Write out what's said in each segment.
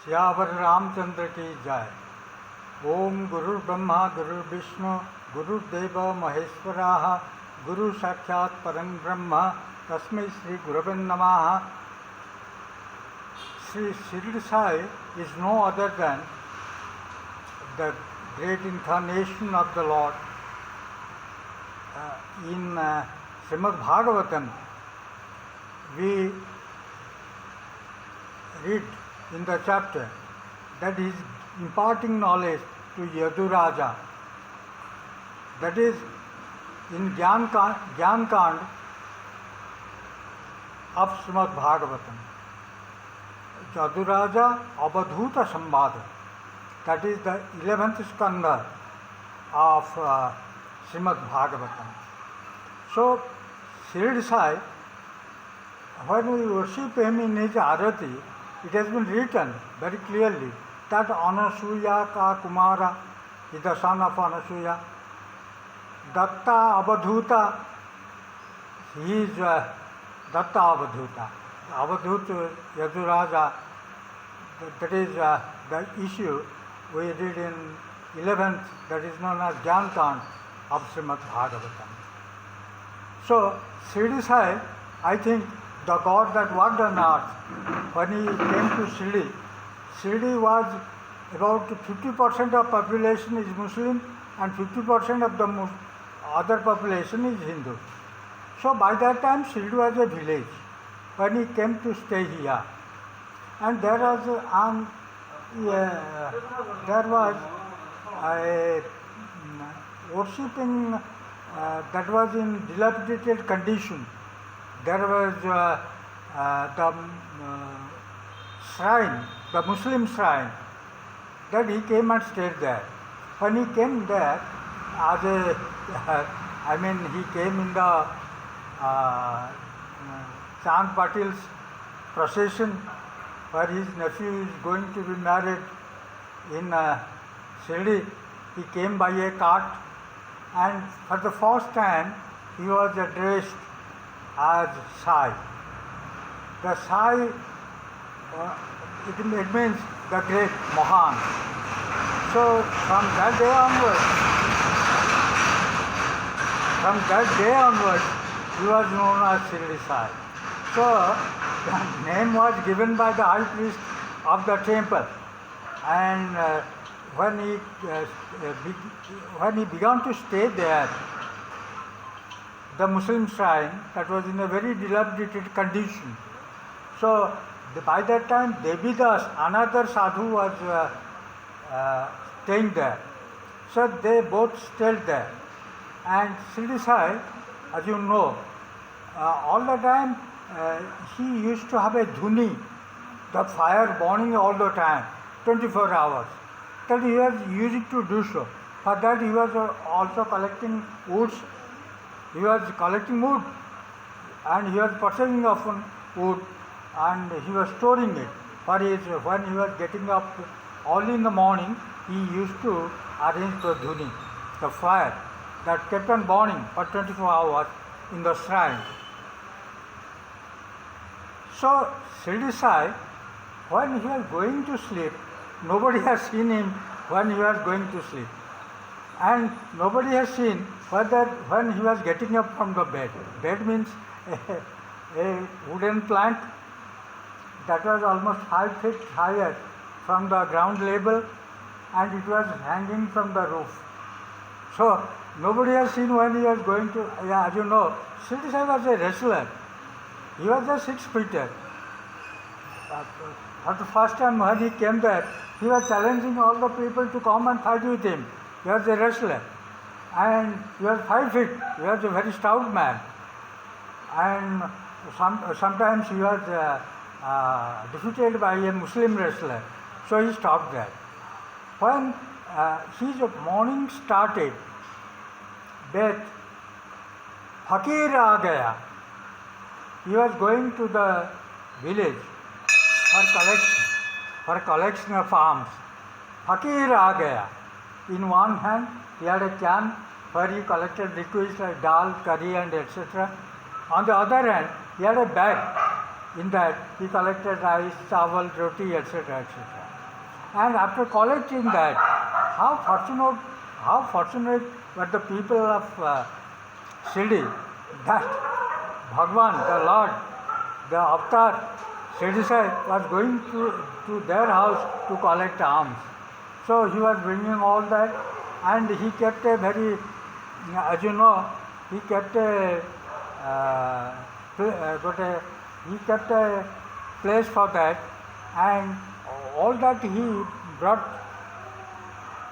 सियावर रामचंद्र की जय। ओम गुरु ब्रह्मा गुरु विष्णु गुरुदेव महेश्वराः गुरु साक्षात् परं ब्रह्म तस्मै श्री गुरवे नमः। Sri Shirdisai is no other than the great incarnation of the Lord. In Srimad Bhagavatam, we read in the chapter that he is imparting knowledge to Yaduraja. That is in Gyan Kand of Srimad Bhagavatam. Yaduraja Avadhuta Sambhada. That is the 11th skanda of Srimad Bhagavatam. So, Shirdisai, when we worship him in his arati, it has been written very clearly that Anasuya ka Kumara is the son of Anasuya. Datta Avadhuta, he is Datta Avadhuta. Avadhuta Yaduraja, that is the issue we read in 11th, that is known as Gyan Kand of Srimad Bhagavatam. So, Shirdisai, I think the God that walked on earth, when he came to Shirdi was about 50% of population is Muslim and 50% of the other population is Hindu. So by that time Shirdi was a village when he came to stay here. And there was a worshipping that was in dilapidated condition. There was the shrine, the Muslim shrine, that he came and stayed there. When he came there, he came in the Chand Patil's procession, where his nephew is going to be married in Shirdi. He came by a cart, and for the first time he was addressed as Sai. The Sai, it means the great Mahan. So from that day onwards, he was known as Shirdisai. So the name was given by the high priest of the temple, and when he began to stay there, the Muslim shrine that was in a very dilapidated condition. So by that time Devidas, another sadhu, was staying there. So they both stayed there. And Shirdisai, as you know, all the time he used to have a dhuni, the fire burning all the time, 24 hours. That he was using to do so. For that he was also collecting woods. He was collecting wood and he was purchasing often wood and he was storing it. When he was getting up early in the morning, he used to arrange the dhuni, the fire that kept on burning for 24 hours in the shrine. So Shirdisai, when he was going to sleep, nobody has seen him when he was going to sleep. And nobody has seen when he was getting up from the bed. Bed means a wooden plank that was almost 5 feet higher from the ground level, and it was hanging from the roof. So nobody has seen when he was going to, as you know, Shirdisai was a wrestler. He was a 6-footer. For the first time when he came there, he was challenging all the people to come and fight with him. He was a wrestler. And he was 5 feet. He was a very stout man. And sometimes he was defeated by a Muslim wrestler. So he stopped there. When his morning started, that Fakir aa gaya. He was going to the village for collection of alms. Fakir aa gaya. In one hand, he had a can where he collected liquids like dal, curry and etc. On the other hand, he had a bag. In that, he collected rice, chawal, roti, etc. etc. And after collecting that, how fortunate were the people of Shirdi that Bhagwan, the Lord, the Avatar, SHIRDISAI was going to their house to collect alms. So he was bringing all that, and he kept a very, as you know, he kept he kept a place for that, and all that he brought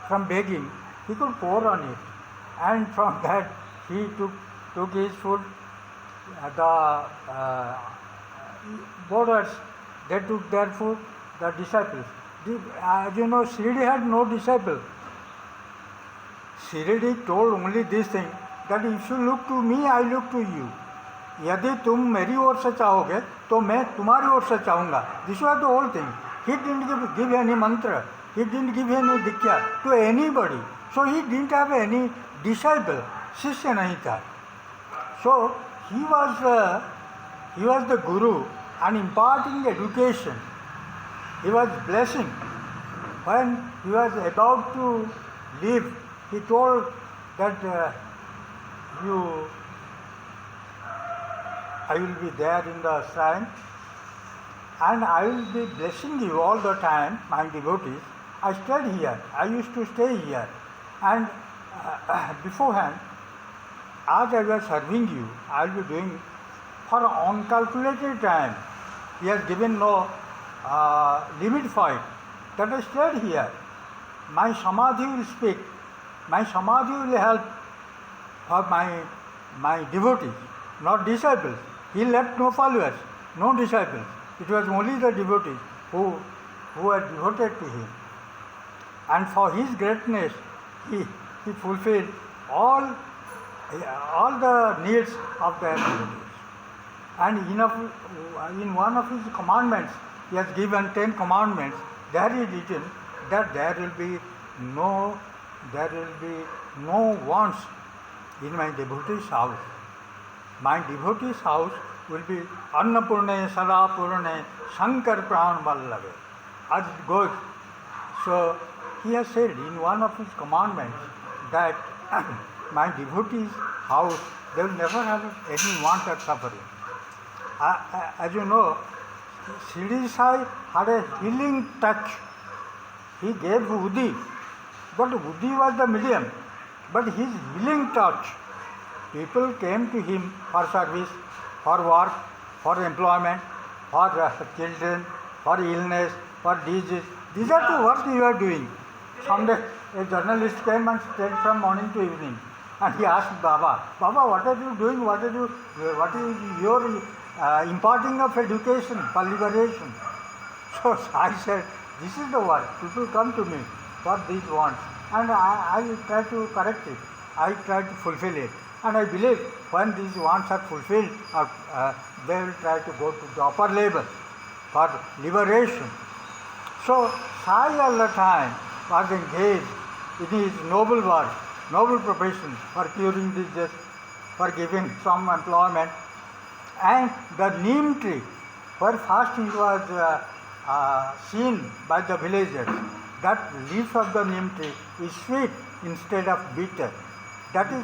from begging, he could pour on it, and from that he took his food. The boarders, they took their food, the disciples. As you know, Shirdi had no disciple. Shirdi told only this thing, that if you look to me, I look to you. यदि तुम मेरी ओर से चाहोगे तो मैं तुम्हारी ओर से चाहूँगा. This was the whole thing. He didn't give any mantra. He didn't give any diksha to anybody. So he didn't have any disciple. शिष्य नहीं था. So he was the guru and imparting education. He was blessing. When he was about to leave, he told that I will be there in the shrine, and I will be blessing you all the time, my devotees. I stayed here. I used to stay here. And beforehand, as I was serving you, I will be doing for uncalculated time. He has given no limit for it. That I stayed here. My samadhi will speak. My samadhi will help for my devotees, not disciples. He left no followers, no disciples. It was only the devotees who were devoted to him. And for his greatness, he fulfilled all the needs of the devotees. And in one of his commandments, he has given 10 commandments. There is written that there will be no wants in my devotee's house. My devotee's house will be Annapurne Sada Purne Shankar Pran Vallave. As it goes. So he has said in one of his commandments that my devotee's house, they will never have any want or suffering. As you know, SHIRDISAI had a healing touch. He gave Buddhi, but Buddhi was the medium. But his healing touch, people came to him for service, for work, for employment, for children, for illness, for disease. These are the work you are doing. Someday a journalist came and stayed from morning to evening, and he asked Baba, what are you doing? What is your imparting of education for liberation? So I said, this is the work. People come to me for these wants, and I try to correct it. I try to fulfill it. And I believe when these wants are fulfilled, they will try to go to the upper level for liberation. So Sai all the time was engaged in his noble work, noble profession for curing disease, for giving some employment. And the neem tree, where first it was seen by the villagers, that leaf of the neem tree is sweet instead of bitter. That is,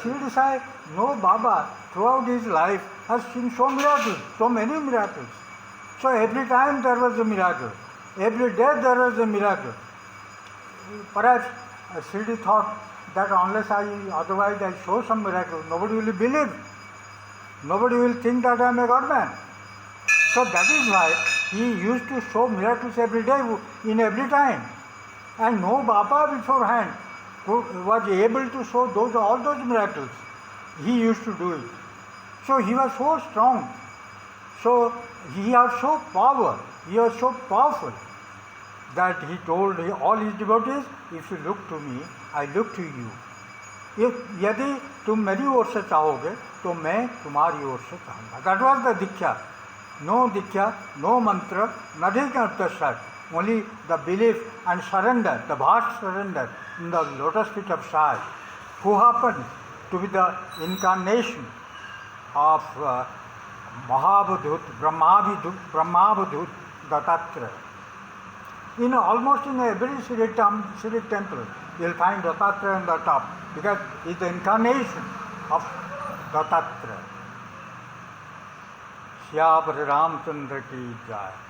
SHIRDISAI, no Baba, throughout his life has seen so many miracles. So every time there was a miracle. Every day there was a miracle. Perhaps Shirdi thought that unless otherwise I show some miracle, nobody will believe. Nobody will think that I am a God man. So that is why he used to show miracles every day, in every time. And no Baba beforehand was able to show all those miracles. He used to do it. So he was so strong. So he had so power. He was so powerful that he told all his devotees, if you look to me, I look to you. यदि तुम मेरी ओर से चाहोगे तो मैं तुम्हारी ओर से चाहूँगा. That was the diksha. No diksha, no mantra, nothing of the sort. Only the belief and surrender, the vast surrender in the lotus feet of Sai, who happened to be the incarnation of Mahabhut, Brahmabhut, Dattatra. almost in every Shri temple, you will find Dattatreya on the top, because he is the incarnation of Dattatreya. Shyapati Ramchandra ki jai.